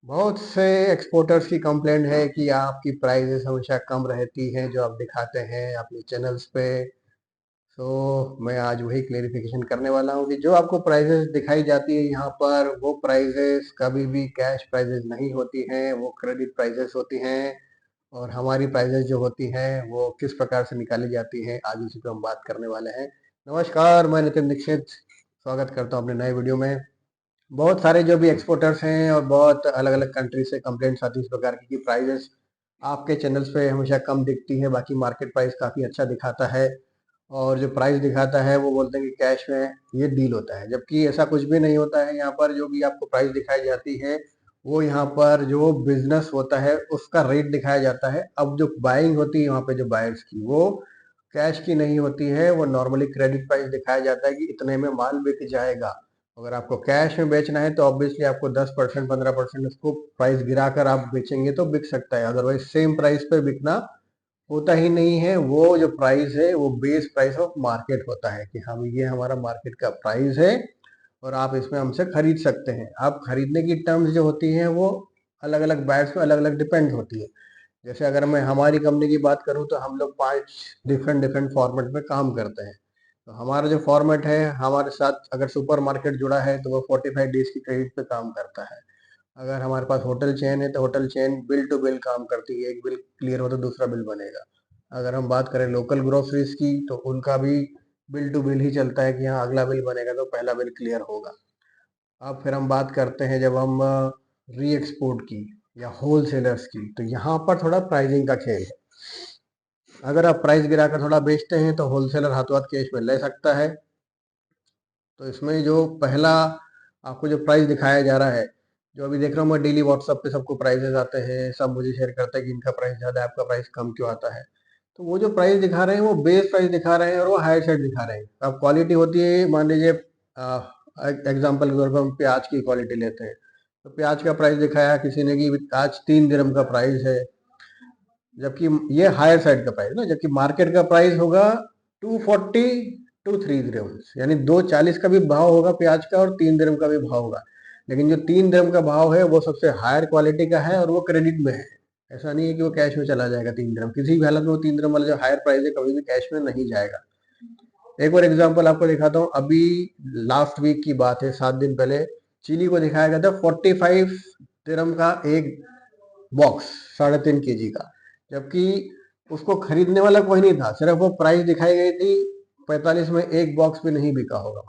बहुत से एक्सपोर्टर्स की कंप्लेंट है कि आपकी प्राइसेस हमेशा कम रहती हैं जो आप दिखाते हैं अपने चैनल्स पे। तो मैं आज वही क्लेरिफिकेशन करने वाला हूँ कि जो आपको प्राइसेस दिखाई जाती है यहाँ पर वो प्राइसेस कभी भी कैश प्राइसेस नहीं होती हैं, वो क्रेडिट प्राइसेस होती हैं। और हमारी प्राइसेस जो होती हैं वो किस प्रकार से निकाली जाती हैं, आज उसी पे हम बात करने वाले हैं। नमस्कार, मैं नितिन दीक्षित स्वागत करता हूँ अपने नए वीडियो में। बहुत सारे जो भी एक्सपोर्टर्स हैं और बहुत अलग अलग कंट्री से कंप्लेंट्स आती है इस प्रकार की कि प्राइजेस आपके चैनल्स पे हमेशा कम दिखती है, बाकी मार्केट प्राइस काफ़ी अच्छा दिखाता है। और जो प्राइस दिखाता है वो बोलते हैं कि कैश में ये डील होता है, जबकि ऐसा कुछ भी नहीं होता है। यहाँ पर जो भी आपको प्राइस दिखाई जाती है वो यहाँ पर जो बिजनेस होता है उसका रेट दिखाया जाता है। अब जो बाइंग होती है वहाँ पे जो बायर्स की, वो कैश की नहीं होती है, वो नॉर्मली क्रेडिट प्राइस दिखाया जाता है कि इतने में माल बिक जाएगा। अगर आपको कैश में बेचना है तो ऑब्वियसली आपको 10% 15% उसको प्राइस गिराकर आप बेचेंगे तो बिक सकता है, अदरवाइज सेम प्राइस पे बिकना होता ही नहीं है। वो जो प्राइस है वो बेस प्राइस ऑफ मार्केट होता है कि हम ये हमारा मार्केट का प्राइस है और आप इसमें हमसे खरीद सकते हैं। आप खरीदने की टर्म्स जो होती हैं वो अलग अलग बायर्स पे अलग अलग डिपेंड होती है। जैसे अगर मैं हमारी कंपनी की बात करूं तो हम लोग 5 डिफरेंट डिफरेंट फॉर्मेट में काम करते हैं। तो हमारा जो फॉर्मेट है, हमारे साथ अगर सुपर मार्केट जुड़ा है तो वो 45 डेज की क्रेडिट पे काम करता है। अगर हमारे पास होटल चेन है तो hotel chain bill to bill काम करती है, एक बिल क्लियर हो तो दूसरा बिल बनेगा। अगर हम बात करें लोकल ग्रोसरीज की तो उनका भी बिल टू बिल ही चलता है कि हाँ अगला बिल बनेगा तो पहला बिल क्लियर होगा। अब फिर हम बात करते हैं जब हम री एक्सपोर्ट की या होल सेलर्स की, तो यहाँ पर थोड़ा प्राइसिंग का खेल है। अगर आप प्राइस गिराकर थोड़ा बेचते हैं तो होलसेलर हाथों हाथ कैश में ले सकता है। तो इसमें जो पहला आपको जो प्राइस दिखाया जा रहा है, जो अभी देख रहा हूँ मैं डेली व्हाट्सएप पे सबको प्राइसेस आते हैं, सब मुझे शेयर करते हैं कि इनका प्राइस ज़्यादा है, आपका प्राइस कम क्यों आता है। तो वो जो प्राइस दिखा रहे हैं वो बेस प्राइस दिखा रहे हैं और वो हायर साइड दिखा रहे हैं। अब क्वालिटी होती है, मान लीजिए एग्जाम्पल के तौर पर हम प्याज की क्वालिटी लेते हैं, तो प्याज का प्राइस दिखाया किसी ने कि आज 3 दिरहम का प्राइस है, जबकि ये हायर साइड का प्राइस ना, जबकि मार्केट का प्राइस होगा 240 टू 3 दिरहम, यानी 240 का भी भाव होगा प्याज का और 3 दिरहम का भी भाव होगा। लेकिन जो 3 दिरहम का भाव है वो सबसे हायर क्वालिटी का है और वो क्रेडिट में है। ऐसा नहीं है कि वो कैश में चला जाएगा 3 दिरहम, किसी भी हालत में वो 3 दिरहम वाला जो हायर प्राइस है कभी भी कैश में नहीं जाएगा। एक और एग्जांपल आपको दिखाता हूँ। अभी लास्ट वीक की बात है, 7 दिन पहले चिली को दिखाया गया था 45 दिरहम का एक बॉक्स, 3.5 kg का, जबकि उसको खरीदने वाला कोई नहीं था, सिर्फ वो प्राइस दिखाई गई थी। 45 में एक बॉक्स भी नहीं बिका होगा,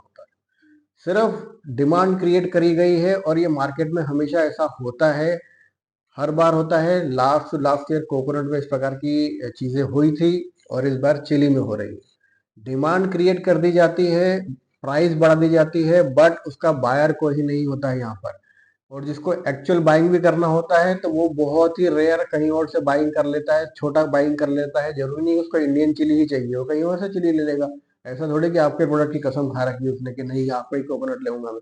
सिर्फ डिमांड क्रिएट करी गई है। और ये मार्केट में हमेशा ऐसा होता है, हर बार होता है। लास्ट लास्ट ईयर कोकोनट में इस प्रकार की चीजें हुई थी और इस बार चिली में हो रही है। डिमांड क्रिएट कर दी जाती है, प्राइस बढ़ा दी जाती है, बट उसका बायर कोई नहीं होता है यहाँ पर। और जिसको एक्चुअल बाइंग भी करना होता है तो वो बहुत ही रेयर कहीं और से बाइंग कर लेता है, छोटा बाइंग कर लेता है। जरूरी नहीं उसको इंडियन चिली ही चाहिए, वो कहीं और से चिली ले लेगा। ऐसा थोड़ी कि आपके प्रोडक्ट की कसम खा रखी है उसने कि नहीं आपका ही कोकोनट लेऊंगा मैं।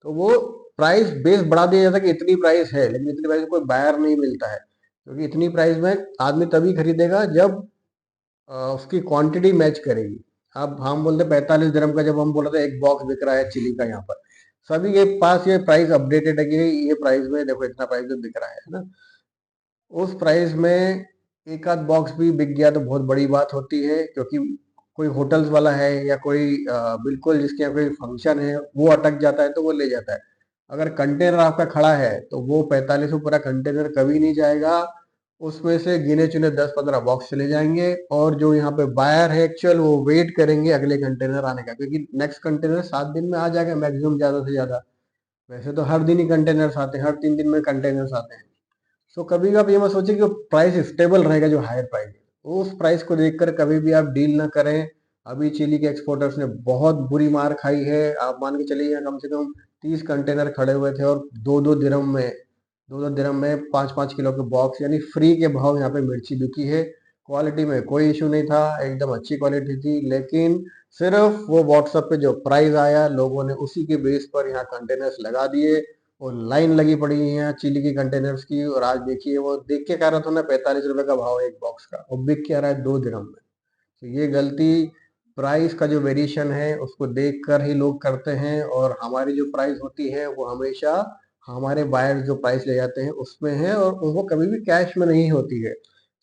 तो वो प्राइस बेस बढ़ा दिया जाता है कि इतनी प्राइस है, लेकिन इतनी प्राइस में कोई बायर नहीं मिलता है, क्योंकि इतनी प्राइस में आदमी तभी खरीदेगा जब उसकी क्वांटिटी मैच करेगी। अब हम बोलते 45 दिरहम का, जब हम बोल रहे थे एक बॉक्स बिक रहा है चिली का, यहाँ पर सभी के पास ये प्राइस अपडेटेड है कि ये प्राइस में देखो इतना प्राइस में बिक रहा है ना। उस प्राइस में एक आध बॉक्स भी बिक गया तो बहुत बड़ी बात होती है, क्योंकि कोई होटल्स वाला है या कोई बिल्कुल जिसके यहाँ कोई फंक्शन है वो अटक जाता है तो वो ले जाता है। अगर कंटेनर आपका खड़ा है तो वो 45 में पूरा कंटेनर कभी नहीं जाएगा, उसमें से गिने चुने 10-15 बॉक्स चले जाएंगे। और जो यहाँ पे बायर है एक्चुअल, वो वेट करेंगे अगले कंटेनर आने का, क्योंकि नेक्स्ट कंटेनर 7 दिन में आ जाएगा मैक्सिमम, ज्यादा से ज्यादा। वैसे तो हर दिन ही कंटेनर्स आते हैं, हर 3 दिन में कंटेनर्स आते हैं। सो कभी भी आप ये मत सोचिए कि प्राइस स्टेबल रहेगा, जो हायर प्राइस है उस प्राइस को देखकर कभी भी आप डील ना करें। अभी चिली के एक्सपोर्टर्स ने बहुत बुरी मार खाई है। आप मान के चलिए यहाँ कम से कम 30 कंटेनर खड़े हुए थे और 2-2 दिरहम में 5-5 किलो के बॉक्स, यानी फ्री के भाव यहाँ पे मिर्ची बिकी है। क्वालिटी में कोई इशू नहीं था, एकदम अच्छी क्वालिटी थी, लेकिन सिर्फ वो व्हाट्सएप पे जो प्राइस आया लोगों ने उसी के बेस पर यहाँ कंटेनर्स लगा दिए और लाइन लगी पड़ी है यहाँ चिली की कंटेनर्स की। और आज देखिए, वो देख के कह रहा था ना 45 रुपए का भाव है एक बॉक्स का, और बिक क्या रहा है 2 दिरहम में। तो ये गलती प्राइस का जो वेरिएशन है उसको देख कर ही लोग करते हैं, और हमारी जो प्राइस होती है वो हमेशा हमारे बायर्स जो प्राइस ले जाते हैं उसमें है, और वो कभी भी कैश में नहीं होती है।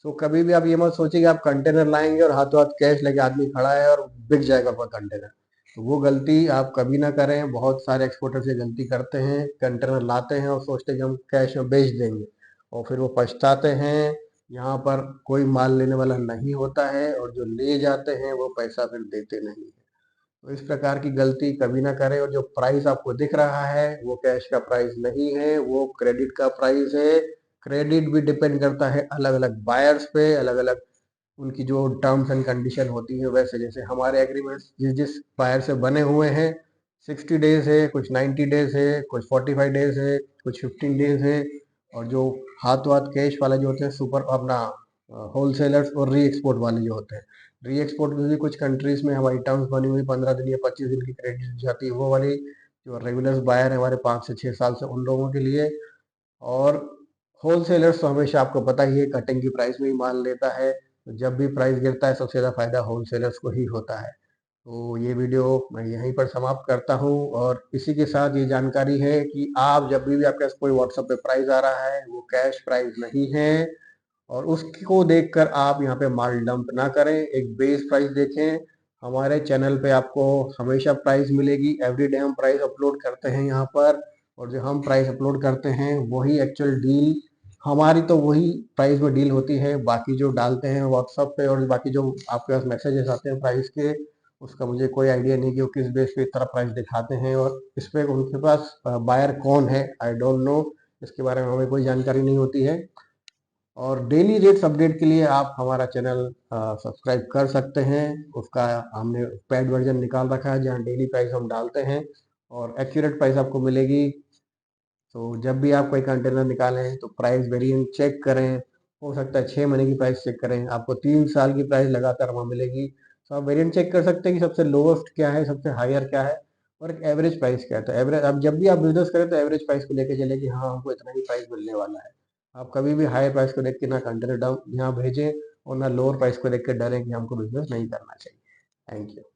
तो कभी भी आप ये मत सोचिए कि आप कंटेनर लाएंगे और हाथों हाथ कैश लेके आदमी खड़ा है और बिक जाएगा आपका कंटेनर। तो वो गलती आप कभी ना करें। बहुत सारे एक्सपोर्टर्स ये गलती करते हैं, कंटेनर लाते हैं और सोचते हैं कि हम कैश में बेच देंगे, और फिर वो पछताते हैं। यहाँ पर कोई माल लेने वाला नहीं होता है, और जो ले जाते हैं वो पैसा फिर देते नहीं है। तो इस प्रकार की गलती कभी ना करें। और जो प्राइस आपको दिख रहा है वो कैश का प्राइस नहीं है, वो क्रेडिट का प्राइस है। क्रेडिट भी डिपेंड करता है अलग अलग बायर्स पे, अलग अलग उनकी जो टर्म्स एंड कंडीशन होती है वैसे। जैसे हमारे एग्रीमेंट्स जिस जिस बायर से बने हुए हैं, 60 डेज है, कुछ 90 डेज है, कुछ 45 डेज है, कुछ 15 डेज है। और जो हाथों हाथ कैश वाले जो होते हैं, सुपर अपना होलसेलर्स और री एक्सपोर्ट वाले जो होते हैं, री एक्सपोर्ट में भी कुछ कंट्रीज में हमारी टर्म्स बनी हुई 15 दिन या 25 दिन की क्रेडिट जाती है, वो वाली जो रेगुलर बायर है हमारे 5 से 6 साल से, उन लोगों के लिए। और होलसेलर्स तो हमेशा आपको पता ही है कटिंग की प्राइस में ही माल लेता है। तो जब भी प्राइस गिरता है सबसे ज़्यादा फायदा होलसेलर्स को ही होता है। तो ये वीडियो मैं यहीं पर समाप्त करता हूँ, और इसी के साथ ये जानकारी है कि आप जब भी आपके पास कोई व्हाट्सएप पे प्राइस आ रहा है वो कैश प्राइस नहीं है, और उसको देखकर आप यहाँ पे माल डंप ना करें। एक बेस प्राइस देखें। हमारे चैनल पे आपको हमेशा प्राइस मिलेगी, एवरीडे हम प्राइस अपलोड करते हैं यहाँ पर। और जो हम प्राइस अपलोड करते हैं वही एक्चुअल डील हमारी, तो वही प्राइस में डील होती है। बाकी जो डालते हैं व्हाट्सएप पे और बाकी जो आपके पास मैसेजेस आते हैं प्राइस के, उसका मुझे कोई आइडिया नहीं कि वो किस बेस पे इस तरह प्राइस दिखाते हैं, और इस पे उनके पास बायर कौन है, आई डोंट नो। इसके बारे में हमें कोई जानकारी नहीं होती है। और डेली रेट्स अपडेट के लिए आप हमारा चैनल सब्सक्राइब कर सकते हैं। उसका हमने पेड वर्जन निकाल रखा है जहाँ डेली प्राइस हम डालते हैं, और एक्यूरेट प्राइस आपको मिलेगी। तो जब भी आप कोई कंटेनर निकालें तो प्राइस वेरिएंट चेक करें। हो सकता है 6 महीने की प्राइस चेक करें, आपको 3 साल की प्राइस लगातार वहाँ मिलेगी। तो आप वेरिएंट चेक कर सकते हैं कि सबसे लोवेस्ट क्या है, सबसे हायर क्या है, और एक एवरेज प्राइस क्या है। तो एवरेज, अब जब भी आप बिजनेस करें तो एवरेज प्राइस को लेके चले कि हाँ हमको इतना ही प्राइस मिलने वाला है। आप कभी भी हाई प्राइस को देख के ना कंटेनर डाउन यहाँ भेजें, और ना लोअर प्राइस को देख के डरें कि हमको बिजनेस नहीं करना चाहिए। Thank you.